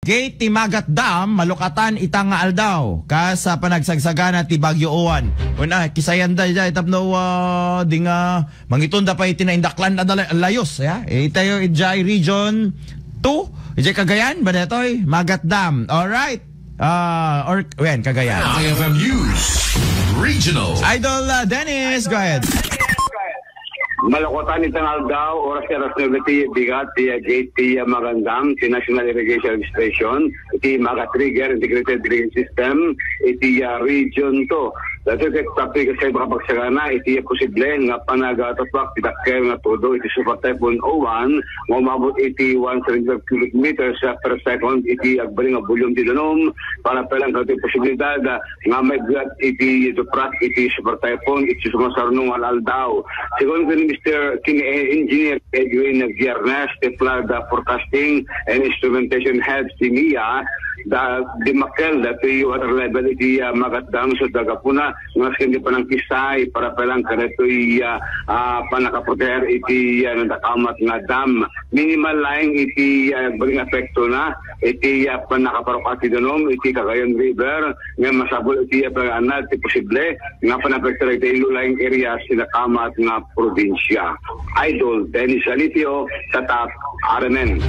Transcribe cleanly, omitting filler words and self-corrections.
Gate ti Magat Dam, malukatan itang nga aldaw. Kasa panagsagsagana ti Bagyo Owan. Una, kisayan da dyan, itapno, di nga, mangitunda pa itinaindaklan na layos. Ya? Itayo, ijay region 2, ijay Cagayan, ba detoy? Magat Dam. Alright. Cagayan. IFM News, Regional. Idol Dennis, go ahead. Malakotan itang aldaw, oras na ti bigat, ti gate, ti magandang, ti National Irrigation Station, ti Maga-Trigger Integrated Drilling System, iti Region 2. Dati topic sa makapagsagana, iti posible nga panagatapak, tidakkel nga todo, iti Super Typhoon O1, umabot iti 175 cubic meters per second, iti agbaling nga volume ti danom, para pelang kati posibilidad nga may bigat iti duprak, iti Super Typhoon, iti sumasarnong aldaw. Segundo ni Mr. King Engineer Edwin Viernes, the flood forecasting and instrumentation head si MIA, di makel dati water level iti Magat Dam sa Dagapuna nga hindi pa ng kisay para palang kanito panakaproteher iti nandakamat nga dam. Minimal lang iti baling epekto na iti panakaparokati danom iti Cagayan River nga masabol iti panganad iti posible nga panapekto iti ilulayang area sinakamat nga probinsya. Idol Dennis Alitio, Tatak, RMN.